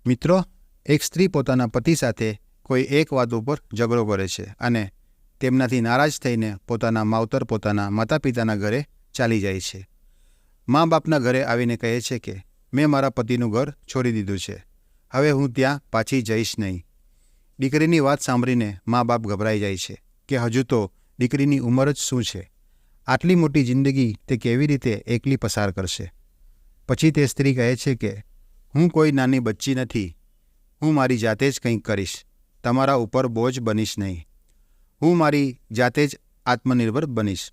મિત્રો, એક સ્ત્રી પોતાના પતિ સાથે કોઈ એક વાત ઉપર ઝઘડો કરે છે અને તેમનાથી નારાજ થઈને પોતાના માવતર પોતાના માતા પિતાના ઘરે ચાલી જાય છે. મા બાપના ઘરે આવીને કહે છે કે મેં મારા પતિનું ઘર છોડી દીધું છે, હવે હું ત્યાં પાછી જઈશ નહીં. દીકરીની વાત સાંભળીને મા બાપ ગભરાઈ જાય છે કે હજુ તો દીકરીની ઉંમર જ શું છે, આટલી મોટી જિંદગી તે કેવી રીતે એકલી પસાર કરશે. પછી તે સ્ત્રી કહે છે કે હું કોઈ નાની બચ્ચી નથી, હું મારી જાતે જ કંઈક કરીશ, તમારા ઉપર બોજ બનીશ નહીં. હું મારી જાતે જ આત્મનિર્ભર બનીશ.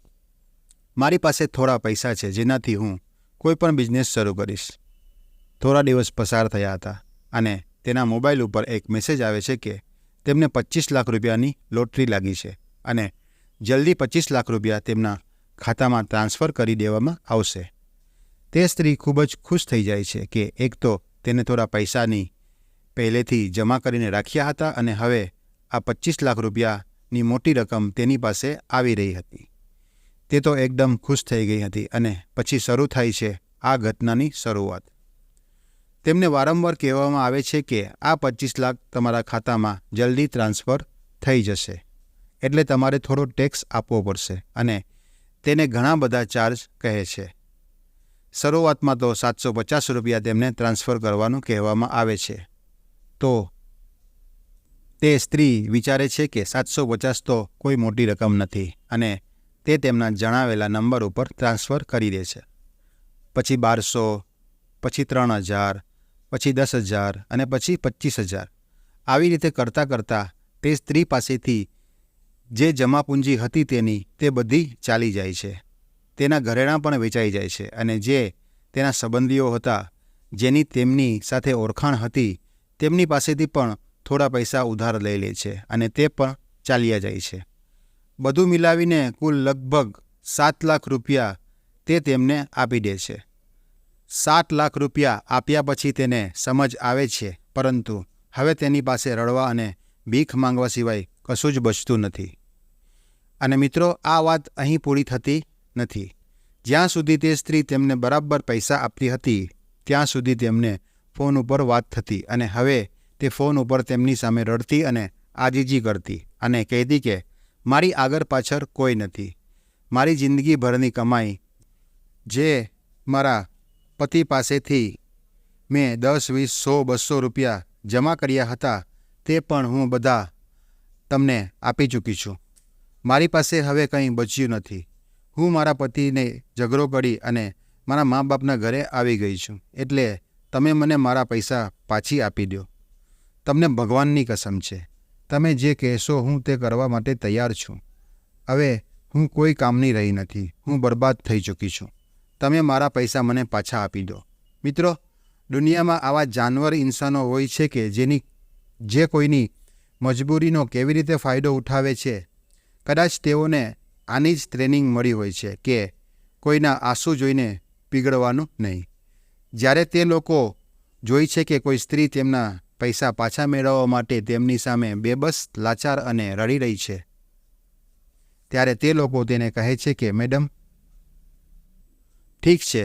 મારી પાસે થોડા પૈસા છે જેનાથી હું કોઈ પણ બિઝનેસ શરૂ કરીશ. થોડા દિવસ પસાર થયા હતા અને તેના મોબાઈલ ઉપર એક મેસેજ આવે છે કે તેમને 25 લાખ રૂપિયાની લોટરી લાગી છે અને જલ્દી 25 લાખ રૂપિયા તેમના ખાતામાં ટ્રાન્સફર કરી દેવામાં આવશે. તે સ્ત્રી ખૂબ જ ખુશ થઈ જાય છે કે એક તો તેને થોડા પૈસાની પહેલેથી જમા કરીને રાખ્યા હતા અને હવે આ 25 લાખ રૂપિયાની મોટી રકમ તેની પાસે આવી રહી હતી. તે તો એકદમ ખુશ થઈ ગઈ હતી અને પછી શરૂ થાય છે આ ઘટનાની શરૂઆત. તેમને વારંવાર કહેવામાં આવે છે કે આ 25 લાખ તમારા ખાતામાં જલ્દી ટ્રાન્સફર થઈ જશે, એટલે તમારે થોડો ટેક્સ આપવો પડશે અને તેને ઘણા બધા ચાર્જ કહે છે. શરૂઆતમાં તો 750 રૂપિયા તેમને ટ્રાન્સફર કરવાનું કહેવામાં આવે છે. તો તે સ્ત્રી વિચારે છે કે 750 તો કોઈ મોટી રકમ નથી અને તે તેમના જણાવેલા નંબર ઉપર ટ્રાન્સફર કરી દે છે. પછી 1200, પછી 3000, પછી 10,000 અને પછી 25,000. આવી રીતે કરતાં કરતાં તે સ્ત્રી પાસેથી જે જમાપૂંજી હતી તે બધી ચાલી જાય છે. તેના ઘરેણાં પણ વેચાઈ જાય છે અને જે તેના સંબંધીઓ હતા, જેની તેમની સાથે ઓળખાણ હતી, તેમની પાસેથી પણ થોડા પૈસા ઉધાર લઈ લે છે અને તે પણ ચાલ્યા જાય છે. બધું મિલાવીને કુલ લગભગ 7 લાખ રૂપિયા તે તેમને આપી દે છે. 7 લાખ રૂપિયા આપ્યા પછી તેને સમજ આવે છે, પરંતુ હવે તેની પાસે રડવા અને ભીખ માંગવા સિવાય કશું જ બચતું નથી. અને મિત્રો, આ વાત અહીં પૂરી થતી નથી. જ્યાં સુધી તે સ્ત્રી તેમને બરાબર પૈસા આપતી હતી ત્યાં સુધી તેમને ફોન ઉપર વાત થતી અને હવે તે ફોન ઉપર તેમની સામે રડતી અને આજીજી કરતી અને કહેતી કે મારી આગળ પાછળ કોઈ નથી. મારી જિંદગીભરની કમાઈ જે મારા પતિ પાસેથી મેં 10, 20, 100, 200 રૂપિયા જમા કર્યા હતા તે પણ હું બધા તમને આપી ચૂકી છું. મારી પાસે હવે કંઈ બચ્યું નથી. હું મારા પતિને ઝઘડો કરી અને મારા મા બાપના ઘરે આવી ગઈ છું, એટલે તમે મને મારા પૈસા પાછી આપી દો. તમને ભગવાનની કસમ છે, તમે જે કહેશો હું તે કરવા માટે તૈયાર છું. હવે હું કોઈ કામની રહી નથી, હું બરબાદ થઈ ચૂકી છું. તમે મારા પૈસા મને પાછા આપી દો. મિત્રો, દુનિયામાં આવા જાનવર ઇન્સાનો હોય છે કે જે કોઈની મજબૂરીનો કેવી રીતે ફાયદો ઉઠાવે છે. કદાચ તેઓને આની જ ટ્રેનિંગ મળી હોય છે કે કોઈના આંસુ જોઈને પીગળવાનું નહીં. જ્યારે તે લોકો જોઈ છે કે કોઈ સ્ત્રી તેમના પૈસા પાછા મેળવવા માટે તેમની સામે બેબસ, લાચાર અને રડી રહી છે, ત્યારે તે લોકો તેને કહે છે કે મેડમ, ઠીક છે,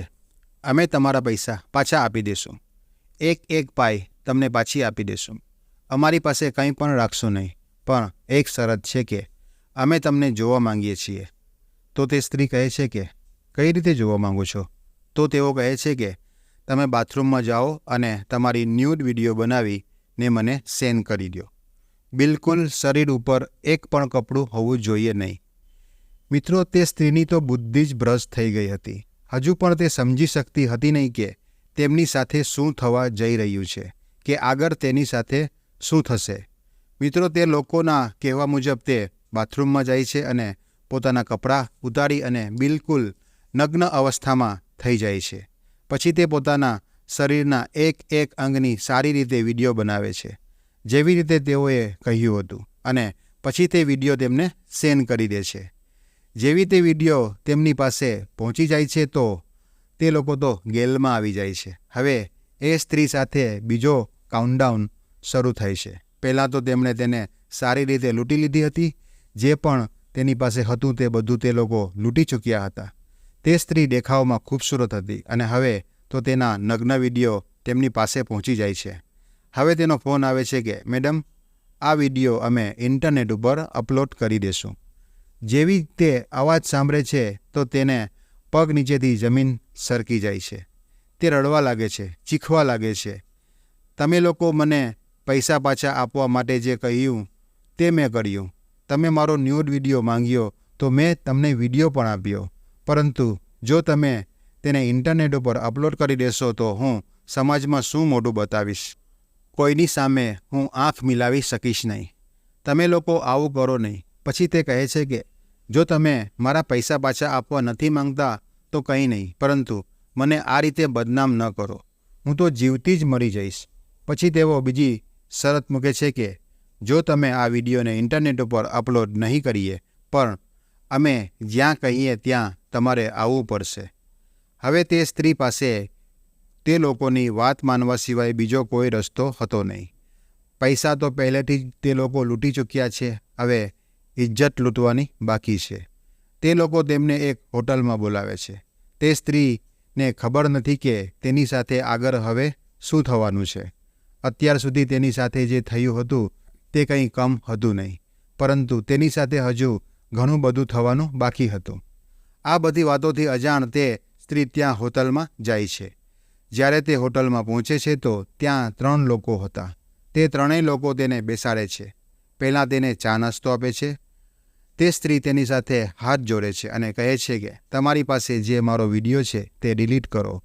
અમે તમારા પૈસા પાછા આપી દઈશું. એક પાઈ તમને પાછી આપી દઈશું. અમારી પાસે કંઈ પણ રાખશું નહીં, પણ એક શરત છે કે અમે તમને જોવા માંગીએ છીએ. તો તે સ્ત્રી કહે છે કે કઈ રીતે જોવા માંગો છો? તો તેઓ કહે છે કે તમે બાથરૂમમાં જાઓ અને તમારી ન્યૂડ વિડીયો બનાવીને મને સેન્ડ કરી દો. બિલકુલ શરીર ઉપર એક પણ કપડું હોવું જોઈએ નહીં. મિત્રો, તે સ્ત્રીની તો બુદ્ધિ જ ભ્રષ્ટ થઈ ગઈ હતી. હજુ પણ તે સમજી શકતી હતી નહીં કે તેમની સાથે શું થવા જઈ રહ્યું છે, કે આગળ તેની સાથે શું થશે. મિત્રો, તે લોકોના કહેવા મુજબ તે બાથરૂમમાં જાય છે અને પોતાના કપડાં ઉતારી અને બિલકુલ નગ્ન અવસ્થામાં થઈ જાય છે. પછી તે પોતાના શરીરના એક અંગની સારી રીતે વિડીયો બનાવે છે, જેવી રીતે તેઓએ કહ્યું હતું, અને પછી તે વિડીયો તેમને સેન્ડ કરી દે છે. જેવી તે વિડીયો તેમની પાસે પહોંચી જાય છે તો તે લોકો તો ગેલમાં આવી જાય છે. હવે એ સ્ત્રી સાથે બીજો કાઉન્ટડાઉન શરૂ થાય છે. પહેલાં તો તેમણે તેને સારી રીતે લૂંટી લીધી હતી. જે પણ તેની પાસે હતું તે બધું તે લોકો લૂંટી ચૂક્યા હતા. તે સ્ત્રી દેખાવમાં ખૂબસૂરત હતી અને હવે તો તેના નગ્ન વિડીયો તેમની પાસે પહોંચી જાય છે. હવે તેનો ફોન આવે છે કે મેડમ, આ વિડીયો અમે ઇન્ટરનેટ ઉપર અપલોડ કરી દેશું. જેવી તે અવાજ સાંભળે છે તો તેને પગ નીચેથી જમીન સરકી જાય છે. તે રડવા લાગે છે, ચીખવા લાગે છે. તમે લોકો મને પૈસા પાછા આપવા માટે જે કહ્યું તે મેં કર્યું. તમે મારો ન્યૂડ વિડીયો માંગ્યો તો મેં તમને વિડીયો પણ આપ્યો. પરંતુ જો તમે તેને ઇન્ટરનેટ ઉપર અપલોડ કરી દેશો તો હું સમાજમાં શું મોઢું બતાવીશ? કોઈની સામે હું આંખ મિલાવી શકીશ નહીં. તમે લોકો આવું કરો નહીં. પછી તે કહે છે કે જો તમે મારા પૈસા પાછા આપવા નથી માંગતા તો કંઈ નહીં, પરંતુ મને આ રીતે બદનામ ન કરો. હું તો જીવતી જ મરી જઈશ. પછી તેઓ બીજી શરત મૂકે છે કે જો તમે આ વિડીયોને ઇન્ટરનેટ ઉપર અપલોડ નહીં કરીએ પણ અમે જ્યાં કહીએ ત્યાં તમારે આવવું પડશે. હવે તે સ્ત્રી પાસે તે લોકોની વાત માનવા સિવાય બીજો કોઈ રસ્તો હતો નહીં. પૈસા તો પહેલેથી જ તે લોકો લૂંટી ચૂક્યા છે. હવે ઇજ્જત લૂંટવાની બાકી છે. તે લોકો તેમને એક હોટલમાં બોલાવે છે. તે સ્ત્રીને ખબર નથી કે તેની સાથે આગળ હવે શું થવાનું છે. અત્યાર સુધી તેની સાથે જે થયું હતું તે કંઈ કમ હતું નહીં, પરંતુ તેની સાથે હજુ ઘણું બધું થવાનું બાકી હતું. આ બધી વાતોથી અજાણ તે સ્ત્રી ત્યાં હોટલમાં જાય છે. જ્યારે તે હોટલમાં પહોંચે છે તો ત્યાં 3 લોકો હતા. તે ત્રણેય લોકો તેને બેસાડે છે. પહેલાં તેને ચા નાસ્તો આપે છે. તે સ્ત્રી તેની સાથે હાથ જોડે છે અને કહે છે કે તમારી પાસે જે મારો વિડીયો છે તે ડિલીટ કરો.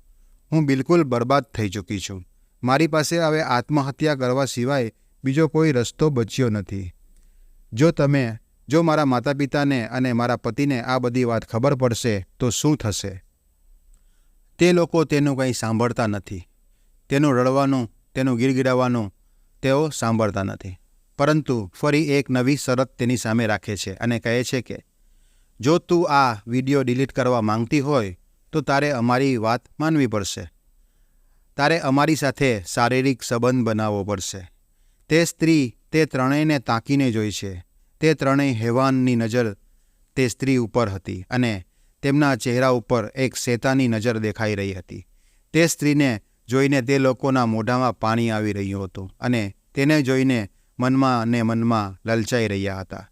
હું બિલકુલ બરબાદ થઈ ચૂકી છું. મારી પાસે હવે આત્મહત્યા કરવા સિવાય બીજો કોઈ રસ્તો બચ્યો નથી. જો મારા માતા પિતાને અને મારા પતિને આ બધી વાત ખબર પડશે તો શું થશે? તે લોકો તેનું કંઈ સાંભળતા નથી. તેનું રડવાનું, તેનું ગીરગીરાવાનું તેઓ સાંભળતા નથી. પરંતુ ફરી એક નવી શરત તેની સામે રાખે છે અને કહે છે કે જો તું આ વિડીયો ડિલીટ કરવા માંગતી હોય તો તારે અમારી વાત માનવી પડશે. તારે અમારી સાથે શારીરિક સંબંધ બનાવવો પડશે. તે સ્ત્રી તે ત્રણેયને તાકીને જોઈ છે. તે ત્રણેય હેવાનની નજર તે સ્ત્રી ઉપર હતી અને તેમના ચહેરા ઉપર એક શેતાની નજર દેખાઈ રહી હતી. તે સ્ત્રીને જોઈને તે લોકોના મોઢામાં પાણી આવી રહ્યું હતું અને તેને જોઈને મનમાં લલચાઈ રહ્યા હતા.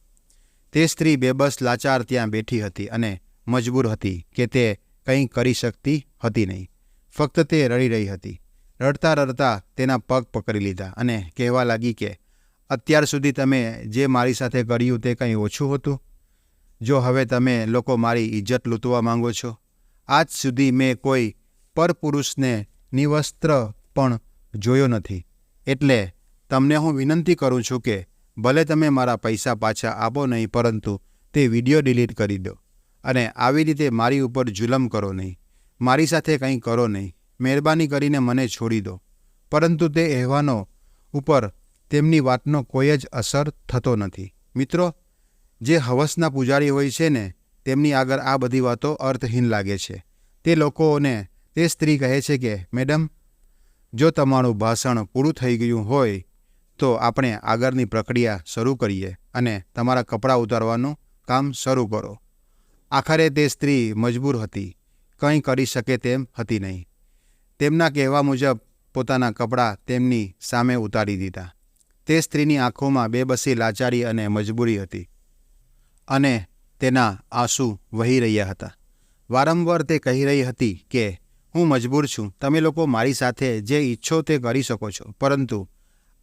તે સ્ત્રી બેબસ લાચાર ત્યાં બેઠી હતી અને મજબૂર હતી કે તે કંઈ કરી શકતી હતી નહીં. ફક્ત તે રડી રહી હતી. રડતા રડતા તેના પગ પકડી લીધા અને કહેવા લાગી કે અત્યાર સુધી તમે જે મારી સાથે કર્યું તે કંઈ ઓછું હતું? જો હવે તમે લોકો મારી ઇજ્જત લૂંટવા માંગો છો? આજ સુધી મેં કોઈ પરપુરુષને નિવસ્ત્ર પણ જોયો નથી. એટલે તમને હું વિનંતી કરું છું કે ભલે તમે મારા પૈસા પાછા આપો નહીં, પરંતુ તે વિડીયો ડિલીટ કરી દો અને આવી રીતે મારી ઉપર જુલમ કરો નહીં. મારી સાથે કંઈ કરો નહીં. મહેરબાની કરીને મને છોડી દો. પરંતુ તે અહેવાનો ઉપર તેમની વાતનો કોઈ જ અસર થતો નથી. મિત્રો, જે હવસના પૂજારી હોય છે ને, તેમની આગળ આ બધી વાતો અર્થહીન લાગે છે. તે લોકોને તે સ્ત્રી કહે છે કે મેડમ, જો તમારું ભાષણ પૂરું થઈ ગયું હોય તો આપણે આગળની પ્રક્રિયા શરૂ કરીએ અને તમારા કપડાં ઉતારવાનું કામ શરૂ કરો. આખરે તે સ્ત્રી મજબૂર હતી. કંઈ કરી શકે તેમ હતી નહીં. તેમના કહેવા મુજબ પોતાના કપડાં તેમની સામે ઉતારી દીધા. તે સ્ત્રીની આંખોમાં બેબસી, લાચારી અને મજબૂરી હતી અને તેના આંસુ વહી રહ્યા હતા. વારંવાર તે કહી રહી હતી કે હું મજબૂર છું. તમે લોકો મારી સાથે જે ઈચ્છો તે કરી શકો છો, પરંતુ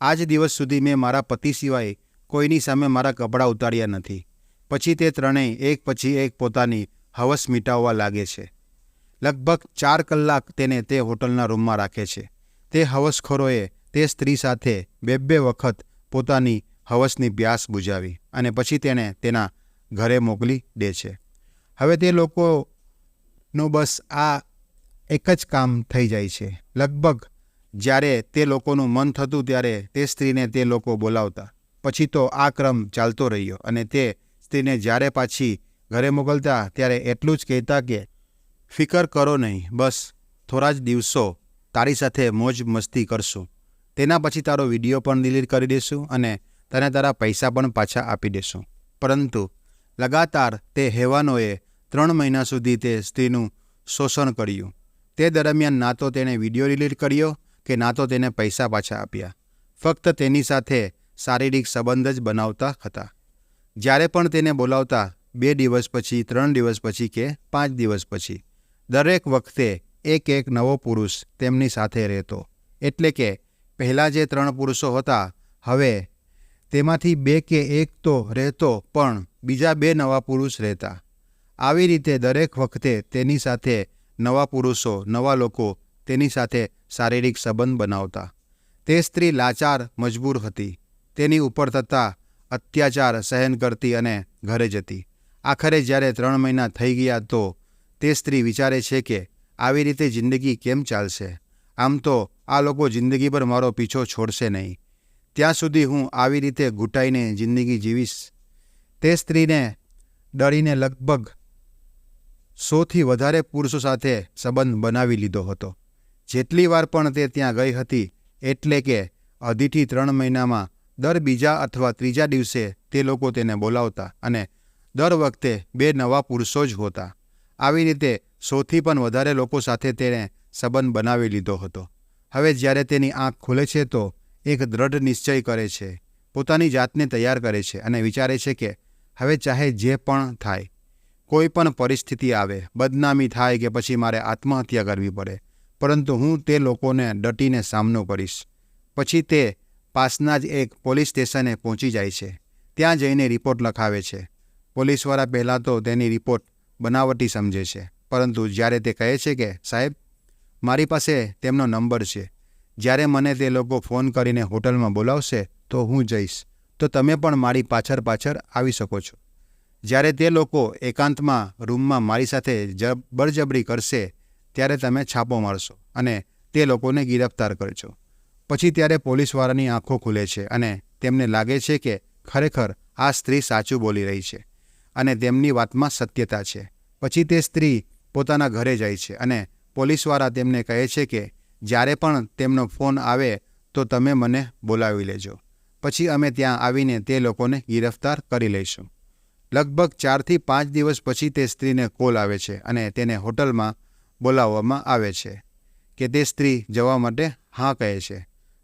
આજ દિવસ સુધી મેં મારા પતિ સિવાય કોઈની સામે મારા કપડાં ઉતાર્યા નથી. પછી તે ત્રણેય એક પછી એક પોતાની હવસ મિટાવવા લાગે છે. લગભગ 4 કલાક તેને તે હોટલના રૂમમાં રાખે છે. તે હવસખોરોએ તે સ્ત્રી સાથે 2 વખત પોતાની હવસની પ્યાસ બુઝાવી અને પછી તેને તેના ઘરે મોકલી દે છે. હવે તે લોકોનું બસ આ એક જ કામ થઈ જાય છે. લગભગ જ્યારે તે લોકોનું મન થતું ત્યારે તે સ્ત્રીને તે લોકો બોલાવતા. પછી તો આ ક્રમ ચાલતો રહ્યો અને તે સ્ત્રીને જ્યારે પાછી ઘરે મોકલતા ત્યારે એટલું જ કહેતા કે ફિકર કરો નહીં, બસ થોડા જ દિવસો તારી સાથે મોજ મસ્તી કરશું. તેના પછી તારો વિડીયો પણ ડિલીટ કરી દઈશું અને તને તારા પૈસા પણ પાછા આપી દઈશું. પરંતુ લગાતાર તે હેવાનોએ 3 મહિના સુધી તે સ્ત્રીનું શોષણ કર્યું. તે દરમિયાન ના તો તેણે વિડીયો ડિલીટ કર્યો કે ના તો તેને પૈસા પાછા આપ્યા. ફક્ત તેની સાથે શારીરિક સંબંધ જ બનાવતા હતા. જ્યારે પણ તેને બોલાવતા 2 દિવસ પછી, 3 દિવસ પછી કે 5 દિવસ પછી, દરેક વખતે એક નવો પુરુષ તેમની સાથે રહેતો. એટલે કે પહેલાં જે 3 પુરુષો હતા, હવે તેમાંથી 2 કે 1 તો રહેતો, પણ બીજા 2 નવા પુરુષ રહેતા. આવી રીતે દરેક વખતે તેની સાથે નવા પુરુષો, નવા લોકો તેની સાથે શારીરિક સંબંધ બનાવતા. તે સ્ત્રી લાચાર, મજબૂર હતી. તેની ઉપર થતા અત્યાચાર સહન કરતી અને ઘરે જતી. આખરે જ્યારે 3 મહિના થઈ ગયા તો તે સ્ત્રી વિચારે છે કે આવી રીતે જિંદગી કેમ ચાલશે? આમ તો આ લોકો જિંદગીભર મારો પીછો છોડશે નહીં. ત્યાં સુધી હું આવી રીતે ઘૂંટાઈને જિંદગી જીવીશ. તે સ્ત્રીને ડરીને લગભગ 100થી વધારે પુરુષો સાથે સંબંધ બનાવી લીધો હતો. જેટલી વાર પણ તે ત્યાં ગઈ હતી, એટલે કે 2.5થી 3 મહિનામાં દર બીજા અથવા ત્રીજા દિવસે તે લોકો તેને બોલાવતા અને દર વખતે 2 નવા પુરુષો જ હોતા. આવી રીતે 100થી પણ વધારે લોકો સાથે તેણે સંબંધ બનાવી લીધો હતો. હવે જ્યારે તેની આંખ ખુલે છે તો એક દ્રઢ નિશ્ચય કરે છે, પોતાની જાતને તૈયાર કરે છે અને વિચારે છે કે હવે ચાહે જે પણ થાય, કોઈ પણ પરિસ્થિતિ આવે, બદનામી થાય કે પછી મારે આત્મહત્યા કરવી પડે, પરંતુ હું તે લોકોને ડટીને સામનો કરીશ. પછી તે પાસના જ એક પોલીસ સ્ટેશને પહોંચી જાય છે. ત્યાં જઈને રિપોર્ટ લખાવે છે. પોલીસવાળા પહેલાં તો તેની રિપોર્ટ બનાવટી સમજે છે, પરંતુ જ્યારે તે કહે છે કે સાહેબ, મારી પાસે તેમનો નંબર છે, જ્યારે મને તે લોકો ફોન કરીને હોટલમાં બોલાવશે તો હું જઈશ, તો તમે પણ મારી પાછળ આવી શકો છો. જ્યારે તે લોકો એકાંતમાં રૂમમાં મારી સાથે બળજબરી કરશે ત્યારે તમે છાપો મારશો અને તે લોકોને ગિરફ્તાર કરજો. પછી ત્યારે પોલીસવાળાની આંખો ખુલે છે અને તેમને લાગે છે કે ખરેખર આ સ્ત્રી સાચું બોલી રહી છે અને તેમની વાતમાં સત્યતા છે. પછી તે સ્ત્રી પોતાના ઘરે જાય છે અને પોલીસવાળા તેમને કહે છે કે જ્યારે પણ તેમનો ફોન આવે તો તમે મને બોલાવી લેજો. પછી અમે ત્યાં આવીને તે લોકોને ગિરફ્તાર કરી લઈશું. લગભગ 4થી 5 દિવસ પછી તે સ્ત્રીને કોલ આવે છે અને તેને હોટલમાં બોલાવવામાં આવે છે કે તે સ્ત્રી જવા માટે હા કહે છે.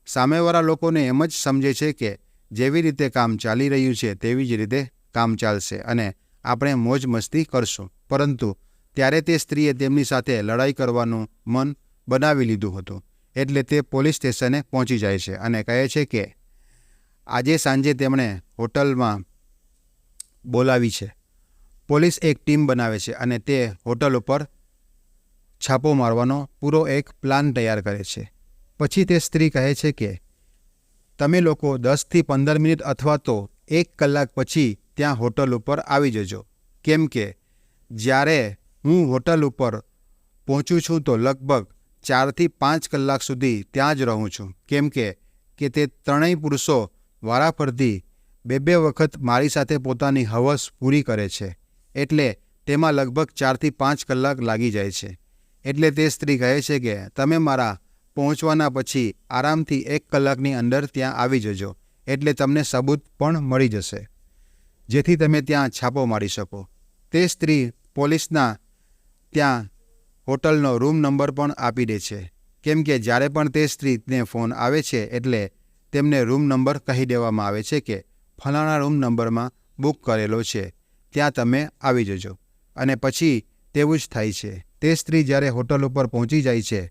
સામેવાળા લોકોને એમ જ સમજે છે કે જેવી રીતે કામ ચાલી રહ્યું છે તેવી જ રીતે કામ ચાલશે અને આપણે મોજ મસ્તી કરશું. પરંતુ ત્યારે તે સ્ત્રીએ તેમની સાથે લડાઈ કરવાનું મન બનાવી લીધું હતું. એટલે તે પોલીસ સ્ટેશને પહોંચી જાય છે અને કહે છે કે આજે સાંજે તેમણે હોટલમાં બોલાવી છે. પોલીસ એક ટીમ બનાવે છે અને તે હોટલ ઉપર છાપો મારવાનો પૂરો એક પ્લાન તૈયાર કરે છે. પછી તે સ્ત્રી કહે છે કે તમે લોકો 10થી 15 મિનિટ અથવા તો 1 કલાક પછી ત્યાં હોટલ ઉપર આવી જજો. કેમ કે જ્યારે હું હોટલ ઉપર પહોંચું છું તો લગભગ 4થી 5 કલાક સુધી ત્યાં જ રહું છું. કેમ કે તે 3 પુરુષો વારાફરતી 2 વખત મારી સાથે પોતાની હવસ પૂરી કરે છે. એટલે તેમાં લગભગ 4થી 5 કલાક લાગી જાય છે. એટલે તે સ્ત્રી કહે છે કે તમે મારા પહોંચવાના પછી આરામથી 1 કલાકની અંદર ત્યાં આવી જજો. એટલે તમને સબૂત પણ મળી જશે, જેથી તમે ત્યાં છાપો મારી શકો. તે સ્ત્રી પોલીસના ત્યાં હોટલનો રૂમ નંબર પણ આપી દે છે. કેમ કે જ્યારે પણ તે સ્ત્રીને ફોન આવે છે એટલે તેમને રૂમ નંબર કહી દેવામાં આવે છે કે ફલાણા રૂમ નંબરમાં બુક કરેલો છે, ત્યાં તમે આવી જજો. અને પછી તેવું જ થાય છે. તે સ્ત્રી જ્યારે હોટલ ઉપર પહોંચી જાય છે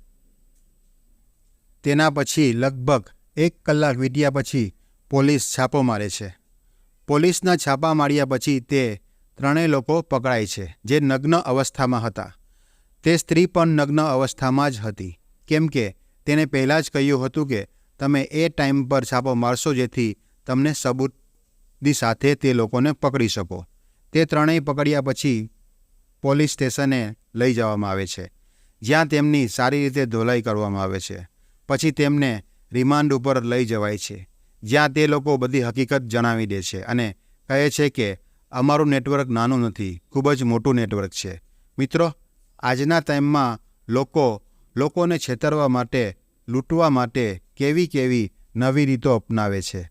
તેના પછી લગભગ 1 કલાક વીત્યા પછી પોલીસ છાપો મારે છે. પોલીસના છાપા માર્યા પછી તે 3 લોકો પકડાય છે જે નગ્ન અવસ્થામાં હતા. તે સ્ત્રી પણ નગ્ન અવસ્થામાં જ હતી. કેમ કે તેને પહેલાં જ કહ્યું હતું કે તમે એ ટાઈમ પર છાપો મારશો જેથી તમને સબૂતની સાથે તે લોકોને પકડી શકો. તે 3 પકડ્યા પછી પોલીસ સ્ટેશને લઈ જવામાં આવે છે, જ્યાં તેમની સારી રીતે ધોલાઈ કરવામાં આવે છે. પછી તેમને રિમાન્ડ ઉપર લઈ જવાય છે, જ્યાં તે લોકો બધી હકીકત જણાવી દે છે અને કહે છે કે અમારું નેટવર્ક નાનું નથી, ખૂબ જ મોટું નેટવર્ક છે. મિત્રો, આજના ટાઈમમાં લોકોને છેતરવા માટે, લૂંટવા માટે કેવી નવી રીતો અપનાવે છે.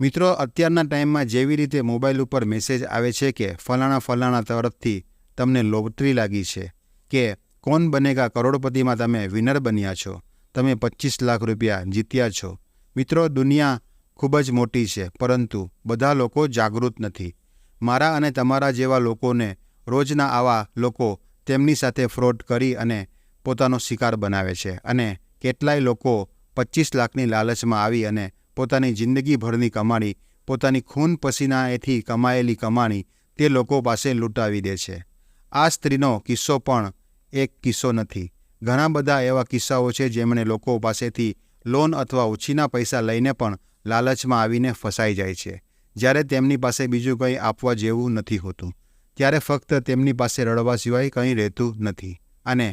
મિત્રો, અત્યારના ટાઈમમાં જેવી રીતે મોબાઈલ ઉપર મેસેજ આવે છે કે ફલાણા તરફથી તમને લોટરી લાગી છે કે કોણ બનેગા કરોડપતિમાં તમે વિનર બન્યા છો, તમે 25 લાખ રૂપિયા જીત્યા છો, મિત્રો, દુનિયા ખૂબ જ મોટી છે, પરંતુ બધા લોકો જાગૃત નથી. મારા અને તમારા જેવા લોકોને રોજના આવા લોકો તેમની સાથે ફ્રોડ કરી અને પોતાનો શિકાર બનાવે છે. અને કેટલાય લોકો 25 લાખની લાલચમાં આવી અને પોતાની જિંદગીભરની કમાણી, પોતાની ખૂન પસીનાએથી કમાયેલી કમાણી તે લોકો પાસે લૂંટાવી દે છે. આ સ્ત્રીનો કિસ્સો પણ એક કિસ્સો નથી. ઘણા બધા એવા કિસ્સાઓ છે જેમણે લોકો પાસેથી લોન અથવા ઉછીના પૈસા લઈને પણ લાલચમાં આવીને ફસાઈ જાય છે. જ્યારે તેમની પાસે બીજું કંઈ આપવા જેવું નથી હોતું, ત્યારે ફક્ત તેમની પાસે રડવા સિવાય કંઈ રહેતું નથી. અને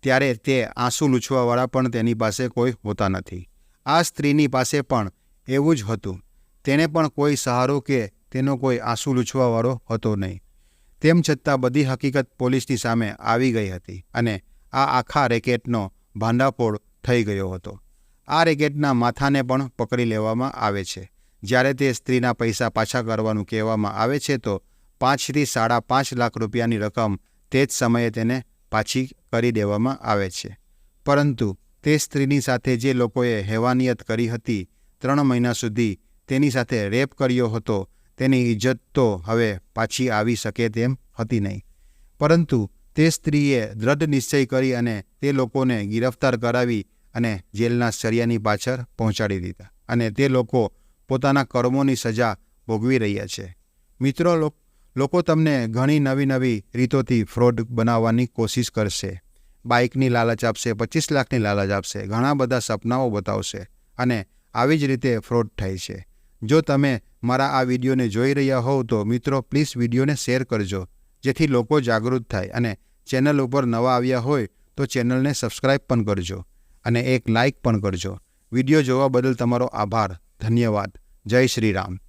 ત્યારે તે આંસુ લૂછવાવાળા પણ તેની પાસે કોઈ હોતા નથી. આ સ્ત્રીની પાસે પણ એવું જ હતું. તેણે પણ કોઈ સહારો કે તેનો કોઈ આંસુ લૂછવાવાળો હતો નહીં. તેમ છતાં બધી હકીકત પોલીસની સામે આવી ગઈ હતી અને આ આખા રેકેટનો ભાંડાફોડ થઈ ગયો હતો. આ રેકેટના માથાને પણ પકડી લેવામાં આવે છે. જ્યારે તે સ્ત્રીના પૈસા પાછા કરવાનું કહેવામાં આવે છે તો 5 થી 5.5 લાખ રૂપિયાની રકમ તે જ સમયે તેને પાછી કરી દેવામાં આવે છે. પરંતુ તે સ્ત્રીની સાથે જે લોકોએ હેવાનિયત કરી હતી, 3 મહિના સુધી તેની સાથે રેપ કર્યો હતો, તેની ઇજ્જત તો હવે પાછી આવી શકે તેમ હતી નહીં. પરંતુ તે સ્ત્રીએ દ્રઢ નિશ્ચય કરી અને તે લોકોને ગિરફ્તાર કરાવી અને જેલના સળિયાની પાછળ પહોંચાડી દીધા. અને તે લોકો પોતાના કર્મોની સજા ભોગવી રહ્યા છે. મિત્રો, લોકો તમને ઘણી નવી રીતોથી ફ્રોડ બનાવવાની કોશિશ કરશે. બાઇકની લાલચ આપશે, 25 લાખની લાલચ આપશે, ઘણા બધા સપનાઓ બતાવશે અને આવી જ રીતે ફ્રોડ થાય છે. જો તમે મારા આ વિડીયોને જોઈ રહ્યા હોવ તો મિત્રો, પ્લીઝ વિડીયોને શેર કરજો, જેથી લોકો જાગૃત થાય. અને ચેનલ ઉપર નવા આવ્યા હોય તો ચેનલને સબસ્ક્રાઈબ પણ કરજો અને એક લાઇક પણ કરજો. વિડીયો જોવા બદલ તમારો આભાર. ધન્યવાદ. જય શ્રી રામ.